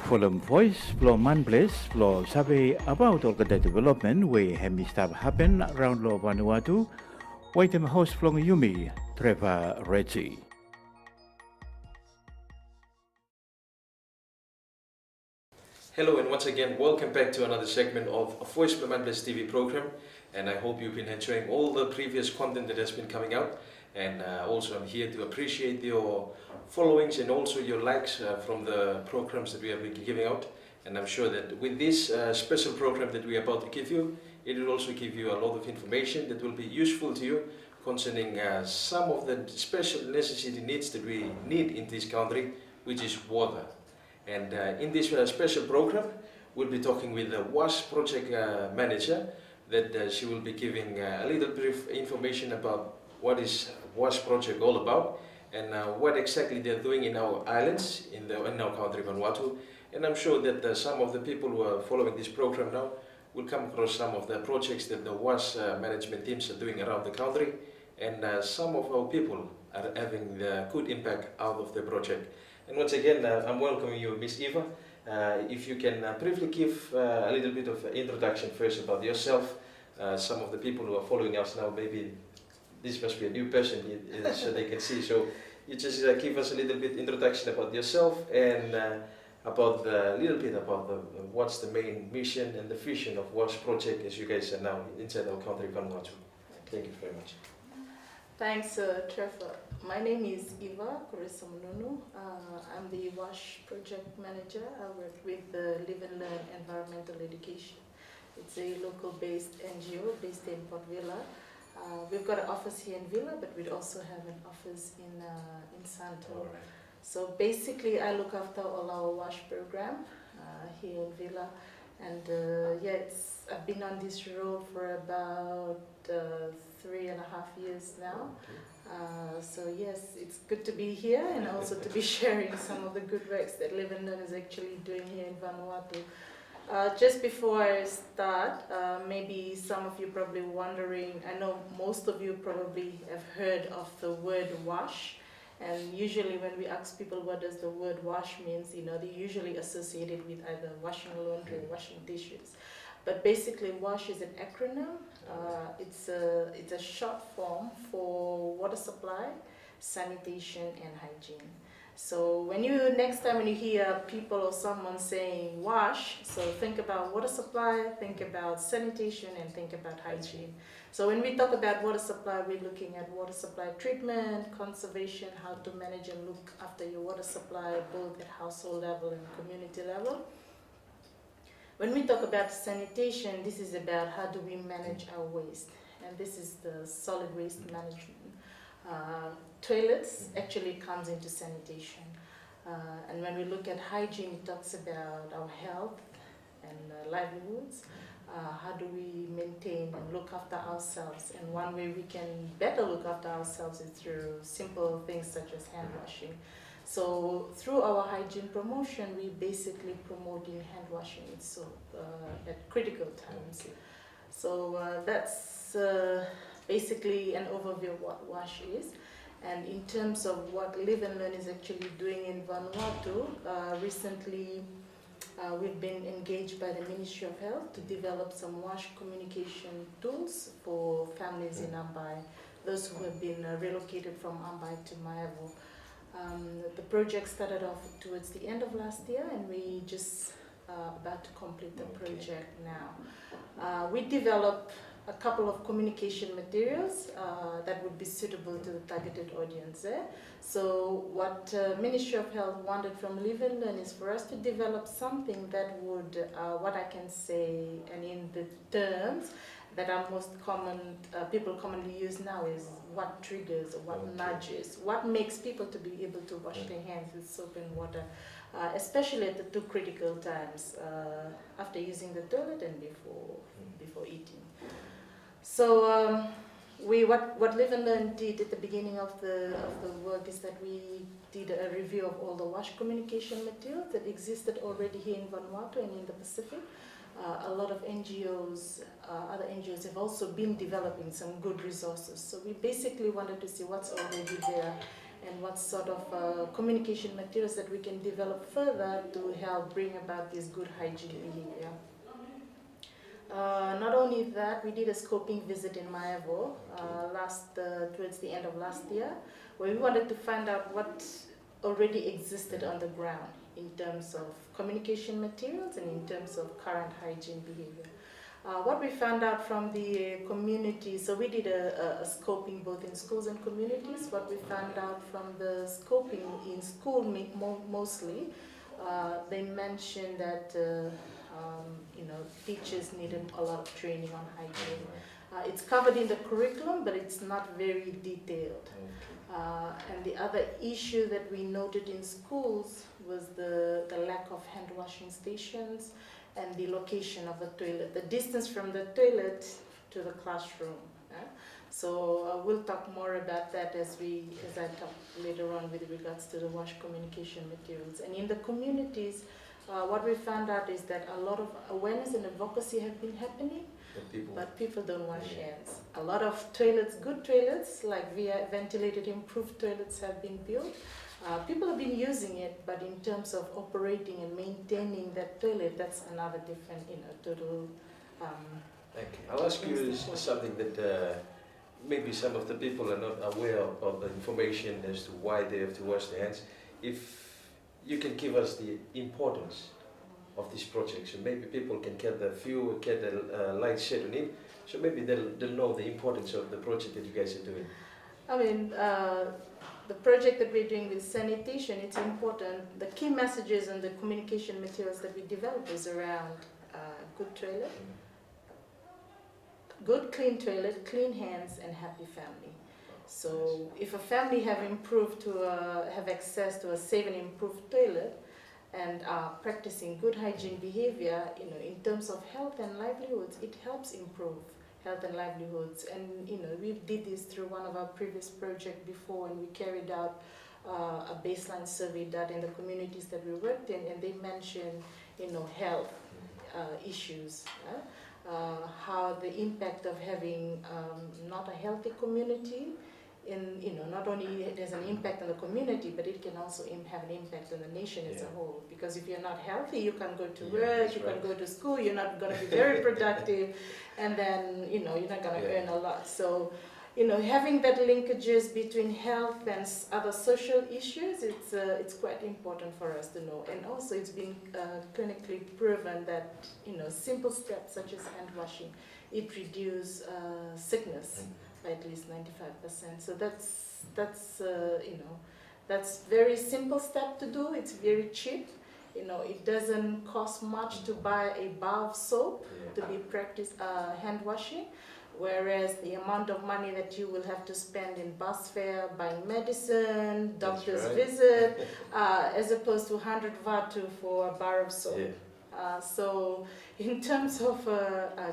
Forum Voice Flow Manbles Flow sabi about organic development we have stuff happen around Lo Vanuatu. Wait them host from Yumi, Trevor Reggie. Hello and once again, welcome back to another segment of a Voice by Manbless TV program. And I hope you've been enjoying all the previous content that has been coming out. And also I'm here to appreciate your followings and also your likes from the programs that we have been giving out. And I'm sure that with this special program that we are about to give you, it will also give you a lot of information that will be useful to you concerning some of the special necessity needs that we need in this country, which is water. And in this special program, we'll be talking with the WASH project manager that she will be giving a little brief information about what is WASH project all about and what exactly they're doing in our islands, in our country, Vanuatu. And I'm sure that some of the people who are following this program now will come across some of the projects that the WASH management teams are doing around the country. And some of our people are having the good impact out of the project. And once again, I'm welcoming you, Miss Eva. If you can briefly give a little bit of introduction first about yourself. Some of the people who are following us now, maybe this must be a new person so they can see. So you just give us a little bit introduction about yourself and about a little bit about what's the main mission and the vision of WASH project as you guys are now inside our country, Vanuatu. Thank you very much. Thanks, Trevor. My name is Eva Kurisamununu. I'm the WASH project manager. I work with the Live and Learn Environmental Education. It's a local-based NGO based in Port Vila. We've got an office here in Villa, but we also have an office in Santo. Right. So basically, I look after all our WASH program here in Villa. And I've been on this role for about 3.5 years now. So yes, it's good to be here and also to be sharing some of the good works that Live and Learn is actually doing here in Vanuatu. Just before I start, maybe some of you probably wondering, I know most of you probably have heard of the word WASH. And usually when we ask people what does the word WASH means, they usually associate it with either washing laundry or washing dishes. But basically WASH is an acronym. It's a short form for water supply, sanitation and hygiene. So next time when you hear people or someone saying WASH, so think about water supply, think about sanitation and think about hygiene. So when we talk about water supply, we're looking at water supply treatment, conservation, how to manage and look after your water supply, both at household level and community level. When we talk about sanitation, this is about how do we manage our waste. And this is the solid waste management. Toilets actually comes into sanitation. And when we look at hygiene, it talks about our health and livelihoods. How do we maintain and look after ourselves? And one way we can better look after ourselves is through simple things such as hand washing. So through our hygiene promotion, we basically promoting hand washing with soap at critical times. Okay. So that's basically an overview of what WASH is. And in terms of what Live and Learn is actually doing in Vanuatu, recently we've been engaged by the Ministry of Health to develop some WASH communication tools for families in Ambai, those who have been relocated from Ambai to Maevo. The project started off towards the end of last year and we just about to complete the project now. We developed a couple of communication materials that would be suitable to the targeted audience there. So what Ministry of Health wanted from Live and Learn is for us to develop something that would, what I can say, and in the terms that are most common, people commonly use now is what triggers or what nudges, what makes people to be able to wash their hands with soap and water, especially at the two critical times, after using the toilet and before eating. So what Live and Learn did at the beginning of the work is that we did a review of all the WASH communication materials that existed already here in Vanuatu and in the Pacific. A lot of NGOs, other NGOs have also been developing some good resources. So we basically wanted to see what's already there and what sort of communication materials that we can develop further to help bring about this good hygiene behavior. Not only that, we did a scoping visit in Mayevo towards the end of last year, where we wanted to find out what already existed on the ground in terms of communication materials and in terms of current hygiene behavior. What we found out from the community, so we did a scoping both in schools and communities. What we found out from the scoping in school mostly, they mentioned that teachers needed a lot of training on hygiene. It's covered in the curriculum, but it's not very detailed. And the other issue that we noted in schools was the lack of hand washing stations and the location of the toilet, the distance from the toilet to the classroom. So we'll talk more about that as I talk later on with regards to the WASH communication materials. And in the communities, what we found out is that a lot of awareness and advocacy have been happening, but people don't wash hands. A lot of toilets, good toilets, like ventilated improved toilets have been built. People have been using it, but in terms of operating and maintaining that toilet, that's another different, total. Okay. I'll ask you something that maybe some of the people are not aware of the information as to why they have to wash their hands. If you can give us the importance of this project, so maybe people can get a light shed on it, so maybe they'll know the importance of the project that you guys are doing. I mean, the project that we're doing with sanitation, it's important. The key messages and the communication materials that we develop is around good toilet, good clean toilet, clean hands, and happy family. So if a family have access to a safe and improved toilet and are practicing good hygiene behavior, in terms of health and livelihoods, it helps improve health and livelihoods. And we did this through one of our previous projects before, and we carried out a baseline survey done in the communities that we worked in, and they mentioned health issues. How the impact of having not a healthy community not only it has an impact on the community, but it can also have an impact on the nation as a whole. Because if you're not healthy, you can't go to work, you can't go to school, you're not going to be very productive, and then you're not going to earn a lot. So having that linkages between health and other social issues, it's quite important for us to know. And also it's been clinically proven that simple steps such as hand washing, it reduces sickness by at least 95%. So that's very simple step to do. It's very cheap. It doesn't cost much to buy a bar of soap to be practiced hand washing. Whereas the amount of money that you will have to spend in bus fare, buying medicine, doctor's visit, as opposed to 100 vatu for a bar of soap. So in terms of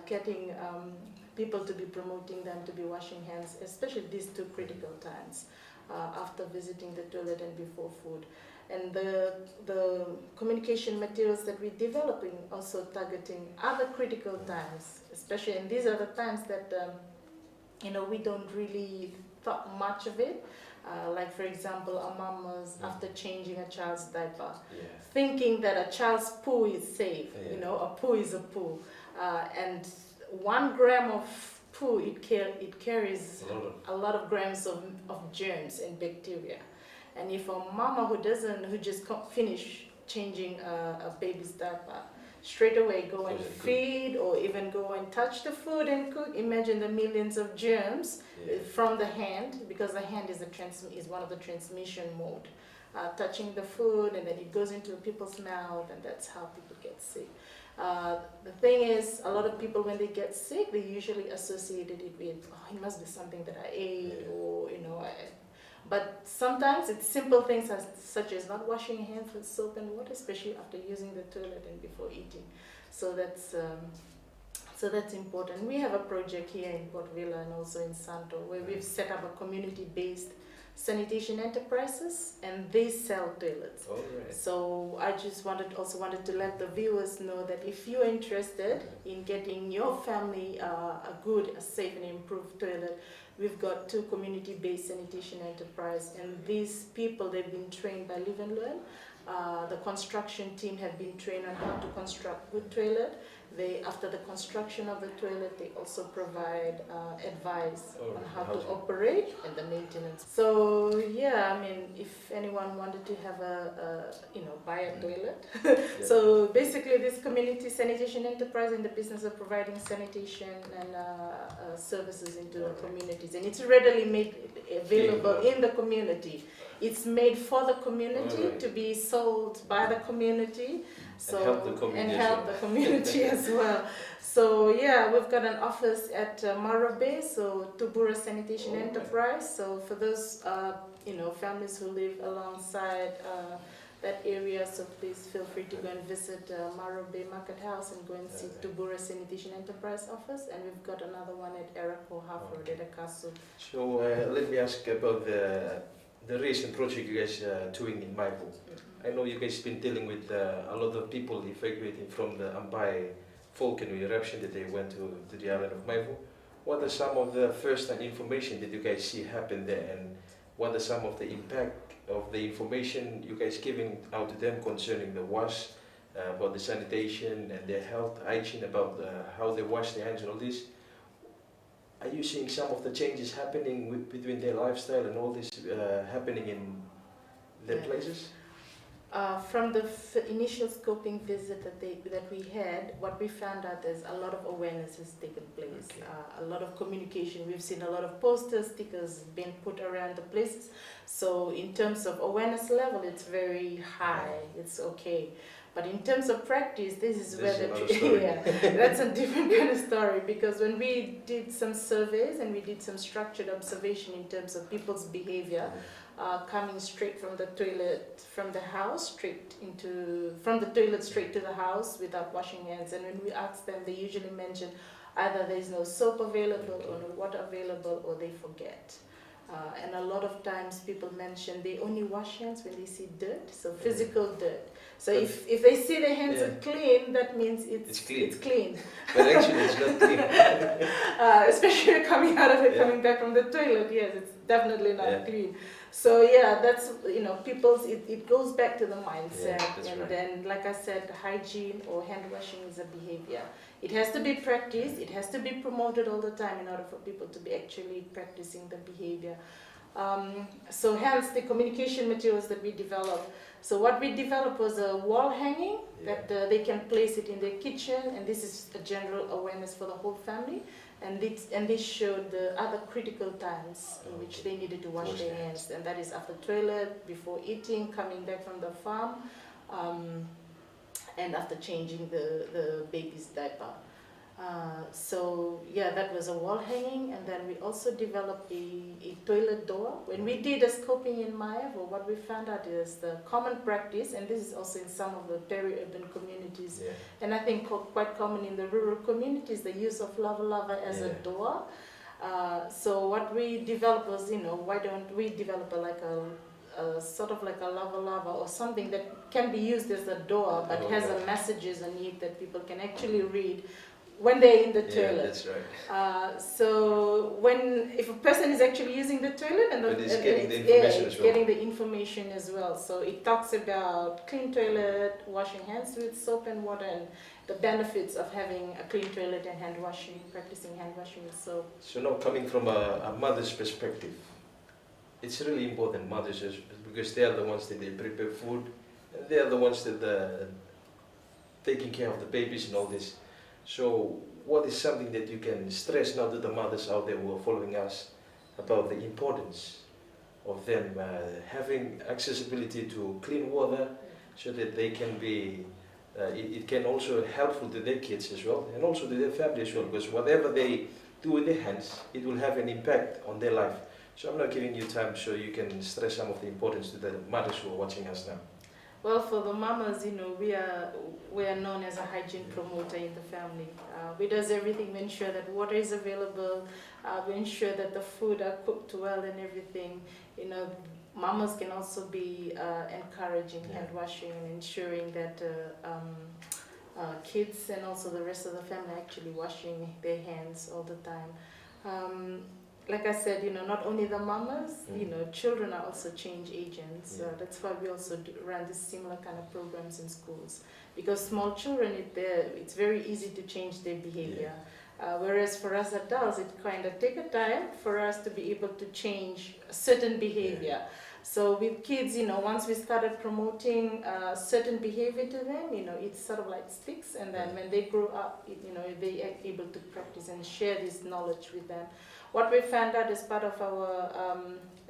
getting people to be promoting them to be washing hands, especially these two critical times, after visiting the toilet and before food. And the communication materials that we're developing also targeting other critical times, especially, and these are the times that we don't really thought much of it. Like for example, a mom was after changing a child's diaper, thinking that a child's poo is safe. A poo is a poo, and 1 gram of poo it carries a lot of grams of germs and bacteria. And if a mama who just finished changing a baby's diaper, straight away go and feed or even go and touch the food and cook, imagine the millions of germs from the hand, because the hand is one of the transmission mode. Touching the food, and then it goes into people's mouth, and that's how people get sick. The thing is, a lot of people, when they get sick, they usually associated it with, it must be something that I ate, or but sometimes it's simple things such as not washing your hands with soap and water, especially after using the toilet and before eating. So that's important. We have a project here in Port Vila and also in Santo, where we've set up a community-based sanitation enterprises, and they sell toilets. All right. So I just wanted to let the viewers know that if you're interested in getting your family a good, a safe and improved toilet, we've got 2 community-based sanitation enterprise, and these people, they've been trained by Live and Learn. The construction team have been trained on how to construct good toilet. After the construction of the toilet, they also provide advice on how to operate and the maintenance. So yeah, I mean, if anyone wanted to have buy a toilet. So basically, this community sanitation enterprise in the business of providing sanitation and services into the communities, and it's readily made available in the community. It's made for the community to be sold by the community. So, and help the community as well. So yeah, we've got an office at Marobe, so Tubura Sanitation Enterprise. So for those families who live alongside that area, so please feel free to go and visit Marobe Market House and go and see Tubura Sanitation Enterprise office. And we've got another one at Erako Half Road at Akasu. So let me ask about the recent project you guys are doing in Maipo. I know you guys been dealing with a lot of people evacuating from the Ambai volcano eruption that they went to the island of Maipo. What are some of the first-hand information that you guys see happen there, and what are some of the impact of the information you guys giving out to them concerning the wash, about the sanitation and their health, hygiene, about how they wash their hands and all this? Are you seeing some of the changes happening between their lifestyle and all this happening in their places? From the initial scoping visit that we had, what we found out is a lot of awareness has taken place, a lot of communication. We've seen a lot of posters, stickers being put around the places. So in terms of awareness level, it's very high, it's okay. But in terms of practice, this is where that's a different kind of story, because when we did some surveys and we did some structured observation in terms of people's behavior, coming straight from the toilet, from the house, from the toilet straight to the house without washing hands. And when we ask them, they usually mention either there is no soap available or no water available, or they forget. And a lot of times people mention they only wash hands when they see dirt, so physical dirt. So if they see their hands are clean, that means it's clean. But actually it's not clean. Especially coming out of it, coming back from the toilet, yes, it's definitely not clean. So yeah, that's, it goes back to the mindset. Then, like I said, hygiene or hand washing is a behavior. It has to be practiced, it has to be promoted all the time in order for people to be actually practicing the behavior. So hence the communication materials that we developed. So what we developed was a wall hanging that they can place it in their kitchen, and this is a general awareness for the whole family. And this showed the other critical times in which they needed to wash their hands, and that is after toilet, before eating, coming back from the farm, and after changing the baby's diaper. So yeah, that was a wall hanging, and then we also developed a toilet door. When we did a scoping in Mayavo, what we found out is the common practice, and this is also in some of the peri-urban communities, and I think quite common in the rural communities, the use of lava as a door. So what we developed was, why don't we develop a sort of like a lava or something that can be used as a door, but has a messages on it that people can actually read when they're in the toilet. Yeah, that's right. So if a person is actually using the toilet, and it's getting the information as well. Getting the information as well. So it talks about clean toilet, washing hands with soap and water, and the benefits of having a clean toilet and hand washing, practicing hand washing with soap. So now, coming from a mother's perspective, it's really important, mothers, because they are the ones that they prepare food, and they are the ones that are taking care of the babies and all this. So what is something that you can stress now to the mothers out there who are following us about the importance of them having accessibility to clean water, so that they can be, it can also helpful to their kids as well, and also to their family as well, because whatever they do with their hands, it will have an impact on their life. So I'm not giving you time so you can stress some of the importance to the mothers who are watching us now. Well, for the mamas, we are known as a hygiene promoter in the family. We does everything. We ensure that water is available. We ensure that the food are cooked well and everything. Mamas can also be encouraging hand washing and ensuring that kids and also the rest of the family actually washing their hands all the time. Like I said, not only the mamas, children are also change agents. That's why we also run this similar kind of programs in schools. Because small children, it's very easy to change their behavior. Whereas for us adults, it kind of take a time for us to be able to change a certain behavior. So with kids, once we started promoting certain behavior to them, it sort of like sticks. And then when they grow up, they are able to practice and share this knowledge with them. What we found out as part of our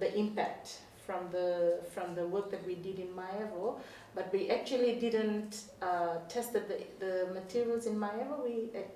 the impact from the work that we did in Maevo, but we actually didn't tested the materials in Maevo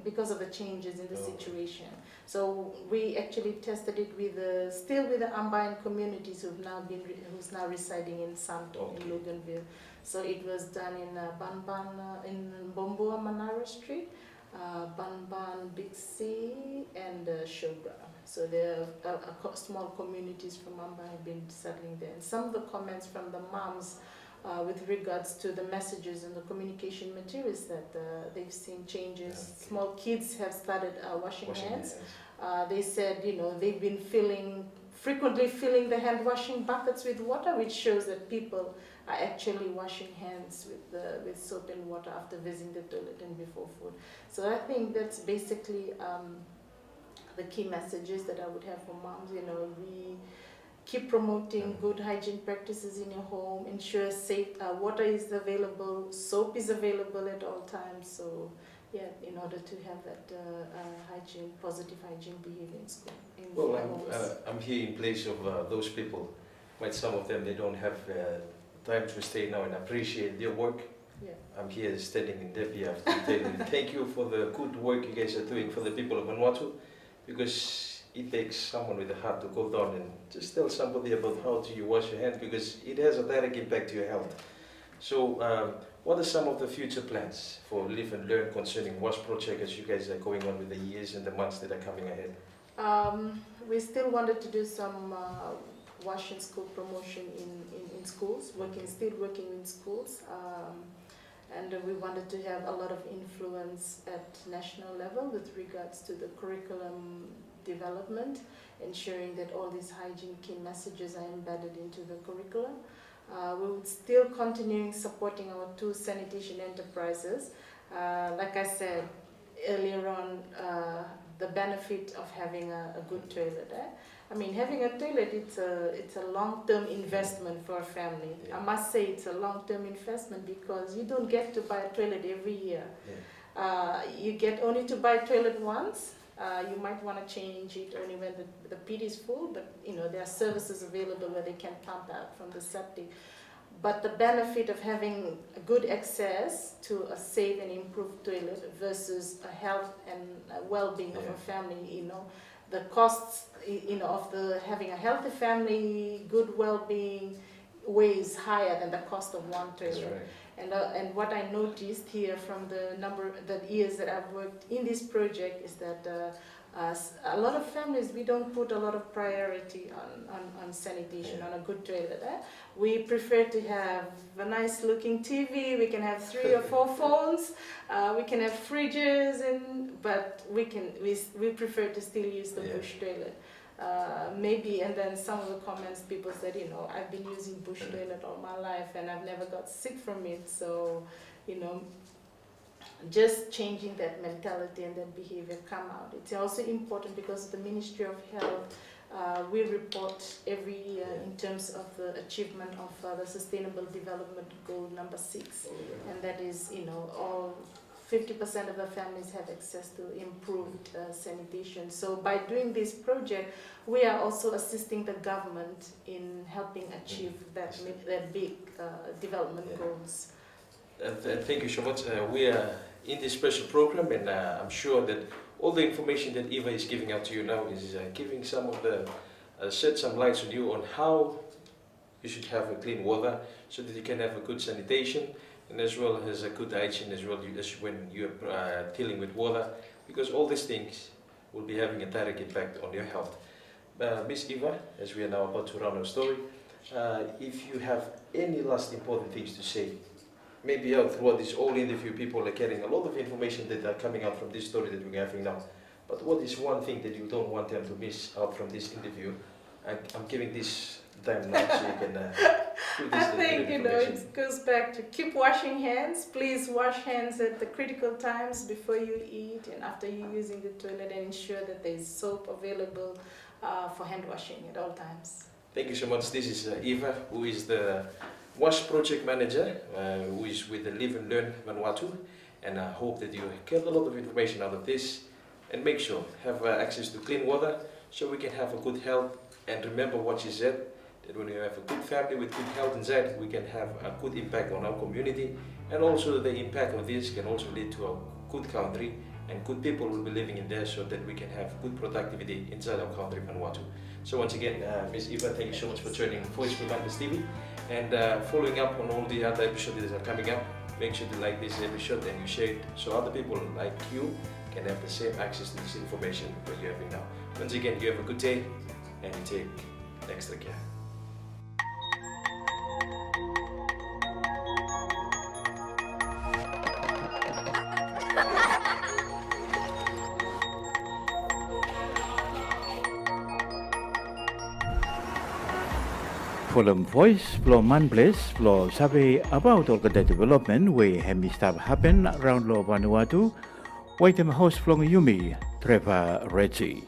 because of the changes in the situation. So we actually tested it still with the Ambayan communities who's now residing in Santo in Loganville. So it was done in Banban in Bomboa Manara Street, Banban Big C, and Shobra. So there are small communities from Amba have been settling there. And some of the comments from the moms with regards to the messages and the communication materials that they've seen changes. Small kids have started washing hands. They said, they've been frequently filling the hand washing buckets with water, which shows that people are actually washing hands with soap and water after visiting the toilet and before food. So I think that's basically the key messages that I would have for moms. We keep promoting good hygiene practices in your home, ensure safe water is available, soap is available at all times. So in order to have that positive hygiene behavior in school. I'm here in place of those people. But some of them, they don't have time to stay now and appreciate their work. I'm here standing in their behalf to tell you thank you for the good work you guys are doing for the people of Vanuatu, because it takes someone with a heart to go down and just tell somebody about how do you wash your hands, because it has a direct impact to your health. So what are some of the future plans for Live and Learn concerning WASH project as you guys are going on with the years and the months that are coming ahead? We still wanted to do some WASH in school promotion in schools, still working in schools. And we wanted to have a lot of influence at national level with regards to the curriculum development, ensuring that all these hygiene key messages are embedded into the curriculum. We would still continuing supporting our 2 sanitation enterprises. Like I said earlier on, the benefit of having a good toilet. Having a toilet, it's a long-term investment for a family. I must say it's a long-term investment because you don't get to buy a toilet every year. You get only to buy a toilet once. You might want to change it only when the pit is full, but there are services available where they can pump out from the septic. But the benefit of having good access to a safe and improved toilet versus a health and well-being of a family, the costs of having a healthy family, good well-being, weighs higher than the cost of one toilet. Right. And what I noticed here from the years that I've worked in this project is that a lot of families, we don't put a lot of priority on sanitation, on a good toilet. We prefer to have a nice looking TV, we can have 3 or 4 phones, we can have fridges, but we prefer to still use the bush toilet. Maybe, and then some of the comments people said, I've been using bush toilet all my life and I've never got sick from it. So, just changing that mentality and that behavior come out. It's also important because the Ministry of Health, we report every year in terms of the achievement of the Sustainable Development Goal number 6, and that is, all 50% of the families have access to improved sanitation. So by doing this project, we are also assisting the government in helping achieve that big development goals. Thank you so much. We are in this special program, and I'm sure that all the information that Eva is giving out to you now is giving some of the shed some lights on you on how you should have a clean water, so that you can have a good sanitation and as well as a good hygiene as well as when you're dealing with water, because all these things will be having a direct impact on your health. Miss Eva, as we are now about to run our story, if you have any last important things to say, maybe throughout this whole interview people are getting a lot of information that are coming out from this story that we're having now. But what is one thing that you don't want them to miss out from this interview? I'm giving this time now so you can do this. I think, it goes back to keep washing hands. Please wash hands at the critical times before you eat and after you're using the toilet, and ensure that there's soap available for hand washing at all times. Thank you so much. This is Eva, who is the WASH project manager, who is with the Live and Learn Vanuatu, and I hope that you get a lot of information out of this, and make sure have access to clean water so we can have a good health. And remember what she said, that when you have a good family with good health inside, we can have a good impact on our community, and also the impact of this can also lead to a good country, and good people will be living in there, so that we can have good productivity inside our country, Vanuatu. So once again, Ms. Eva, thank you so much for joining Voice for Madness TV, and following up on all the other episodes that are coming up. Make sure to like this episode and you share it so other people like you can have the same access to this information that you're having now. Once again, you have a good day and you take extra care. Following voice, flow manplace, flow sabi about organ development, we have stuff happen around Vanuatu. Wait host from Yumi, Trevor Reggie.